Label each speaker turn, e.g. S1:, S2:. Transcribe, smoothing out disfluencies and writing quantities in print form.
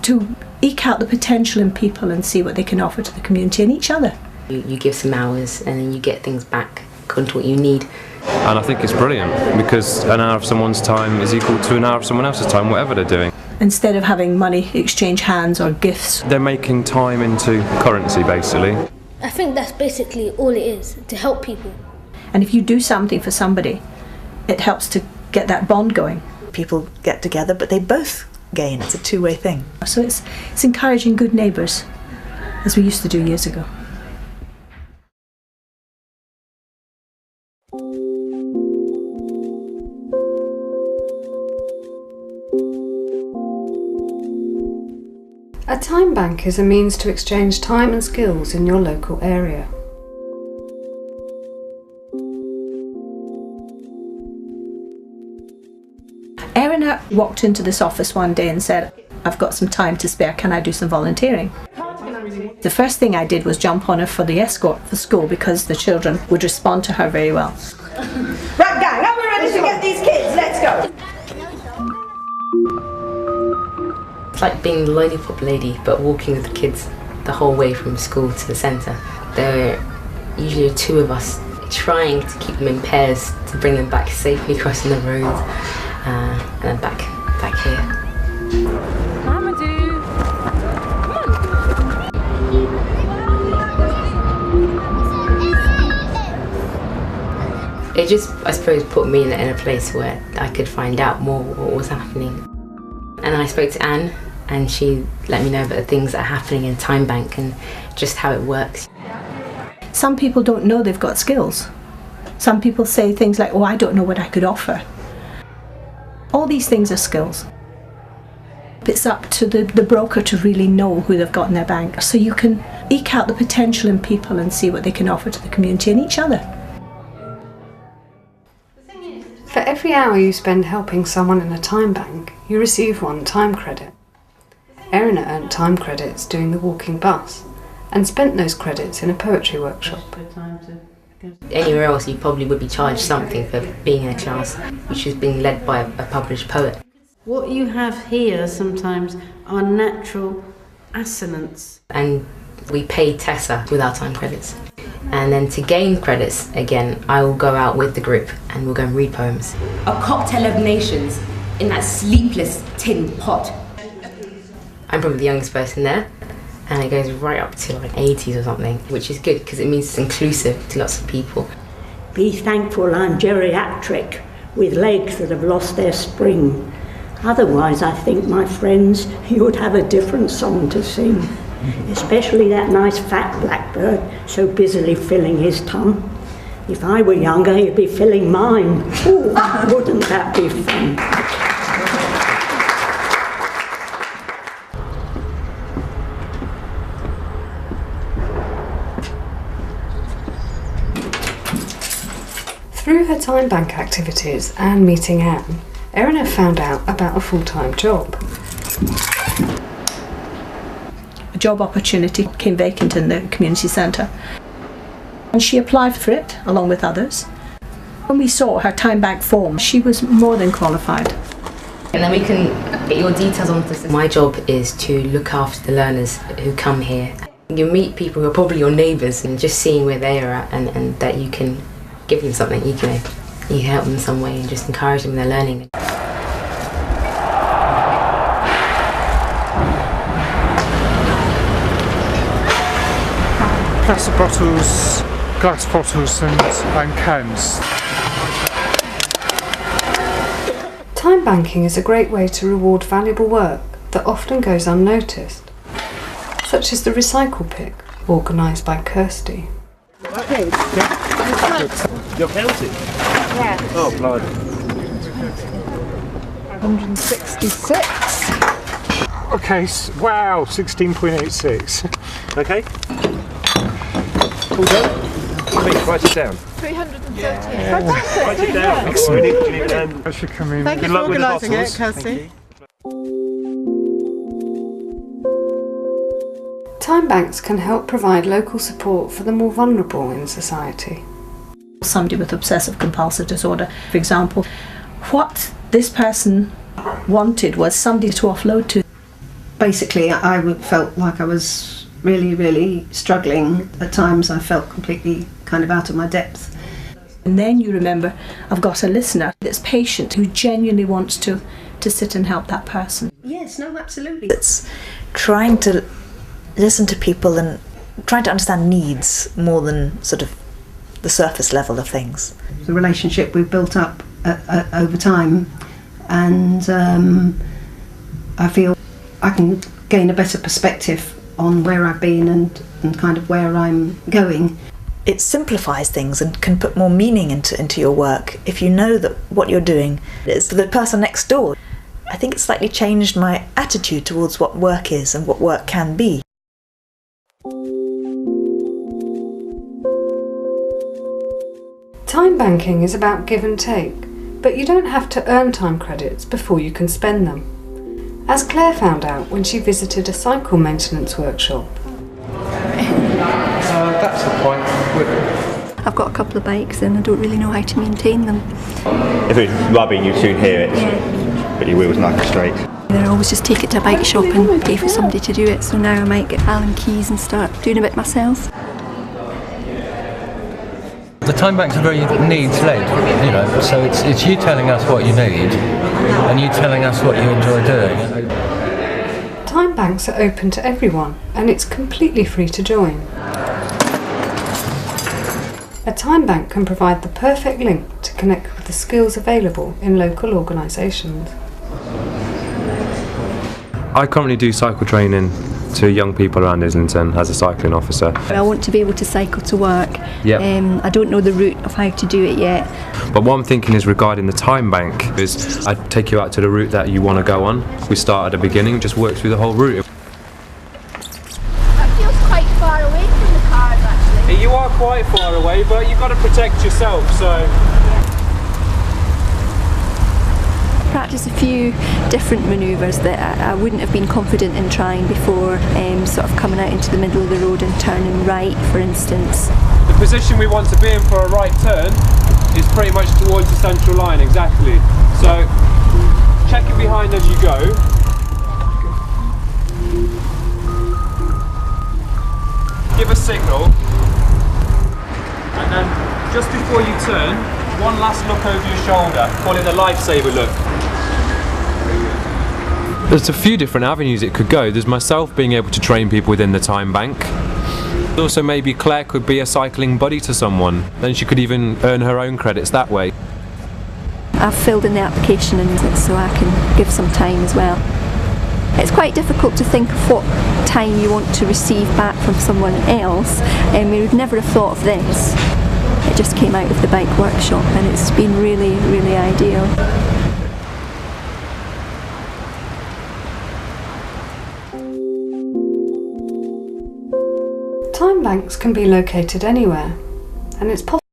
S1: to eke out the potential in people and see what they can offer to the community and each other.
S2: You give some hours and then you get things back according to what you need.
S3: And I think it's brilliant because an hour of someone's time is equal to an hour of someone else's time, whatever they're doing.
S1: Instead of having money exchange hands or gifts.
S3: They're making time into currency, basically.
S4: I think that's basically all it is, to help people.
S1: And if you do something for somebody, it helps to get that bond going.
S5: People get together, but they both gain. It's a two-way thing.
S1: So it's encouraging good neighbours, as we used to do years ago.
S6: A time bank is a means to exchange time and skills in your local area.
S1: Erin walked into this office one day and said, "I've got some time to spare, can I do some volunteering?" The first thing I did was jump on her for the escort for school because the children would respond to her very well.
S7: Right gang, are we ready to get these kids? Let's go!
S2: It's like being the lollipop lady, but walking with the kids the whole way from school to the centre. There are usually two of us trying to keep them in pairs to bring them back safely crossing the road and then back here.
S8: Mamadou! Come on!
S2: It just, I suppose, put me in a place where I could find out more what was happening. And I spoke to Anne, and she let me know about the things that are happening in Time Bank and just how it works.
S1: Some people don't know they've got skills. Some people say things like, "Oh, I don't know what I could offer." All these things are skills. It's up to the broker to really know who they've got in their bank, so you can eke out the potential in people and see what they can offer to the community and each other.
S6: For every hour you spend helping someone in a time bank, you receive 1 time credit. Erin earned time credits doing the walking bus and spent those credits in a poetry workshop.
S2: Anywhere else you probably would be charged something for being in a class which is being led by a published poet.
S8: What you have here sometimes are natural assonance.
S2: And we pay Tessa with our time credits. And then to gain credits again, I will go out with the group and we'll go and read poems.
S9: A cocktail of nations in that sleepless tin pot.
S2: I'm probably the youngest person there, and it goes right up to like 80s or something, which is good because it means it's inclusive to lots of people.
S10: Be thankful I'm geriatric with legs that have lost their spring. Otherwise, I think, my friends, you would have a different song to sing. Especially that nice fat blackbird so busily filling his tum. If I were younger, he'd be filling mine. Ooh, wouldn't that be fun?
S6: Through her time bank activities and meeting Anne, Erin found out about a full-time job.
S1: A job opportunity came vacant in the community centre, and she applied for it along with others. When we saw her time bank form, she was more than qualified.
S2: And then we can get your details on this. My job is to look after the learners who come here. You meet people who are probably your neighbours, and just seeing where they are at and that you can give them something, you can help them in some way and just encourage them in their learning.
S11: Plastic bottles, glass bottles and cans.
S6: Time banking is a great way to reward valuable work that often goes unnoticed, such as the recycle pick organised by Kirsty.
S12: Okay. You're counting?
S13: Yeah.
S12: Oh, blood.
S13: 166.
S11: Okay, wow, 16.86.
S12: Okay. All done? Please, write it down.
S13: 338.
S12: Yeah.
S13: Fantastic.
S12: Write it down.
S13: Excellent.
S11: I should come in.
S13: Thank you for organising it, Kirsty.
S6: Time banks can help provide local support for the more vulnerable in society.
S1: Somebody with obsessive compulsive disorder, for example, what this person wanted was somebody to offload to. By basically I felt like I was really struggling. At times I felt completely kind of out of my depth. And then you remember, I've got a listener that's patient, who genuinely wants to sit and help that person. Yes, no, absolutely.
S5: It's trying to listen to people and trying to understand needs more than sort of the surface level of things.
S1: The relationship we've built up over time, and I feel I can gain a better perspective on where I've been and kind of where I'm going.
S5: It simplifies things and can put more meaning into your work if you know that what you're doing is for the person next door. I think it slightly changed my attitude towards what work is and what work can be.
S6: Time banking is about give and take, but you don't have to earn time credits before you can spend them. As Claire found out when she visited a cycle maintenance workshop.
S3: That's the point.
S14: I've got a couple of bikes and I don't really know how to maintain them.
S15: If it's rubbing, you'd soon hear it, but your wheel's nice and straight.
S14: Then I always just take it to a bike shop and pay for somebody to do it, so now I might get Allen keys and start doing a bit myself.
S16: The time banks are very needs-led, you know, so it's you telling us what you need and you telling us what you enjoy doing.
S6: Time banks are open to everyone and it's completely free to join. A time bank can provide the perfect link to connect with the skills available in local organisations.
S3: I currently do cycle training to young people around Islington as a cycling officer.
S14: I want to be able to cycle to work.
S3: Yep.
S14: I don't know the route of how to do it yet.
S3: But what I'm thinking is regarding the time bank is I'd take you out to the route that you want to go on. We start at the beginning, just work through the whole route.
S4: That feels quite far away from the cars actually.
S12: You are quite far away, but you've got to protect yourself, so...
S14: Practice a few different manoeuvres that I wouldn't have been confident in trying before, sort of coming out into the middle of the road and turning right, for instance.
S12: The position we want to be in for a right turn is pretty much towards the central line, exactly. So, checking behind as you go. Give a signal, and then just before you turn, one last look over your shoulder, call it the lifesaver look.
S3: There's a few different avenues it could go. There's myself being able to train people within the time bank. Also maybe Claire could be a cycling buddy to someone. Then she could even earn her own credits that way.
S14: I've filled in the application and so I can give some time as well. It's quite difficult to think of what time you want to receive back from someone else. We would never have thought of this. It just came out of the bike workshop and it's been really ideal.
S6: Time banks can be located anywhere, and it's possible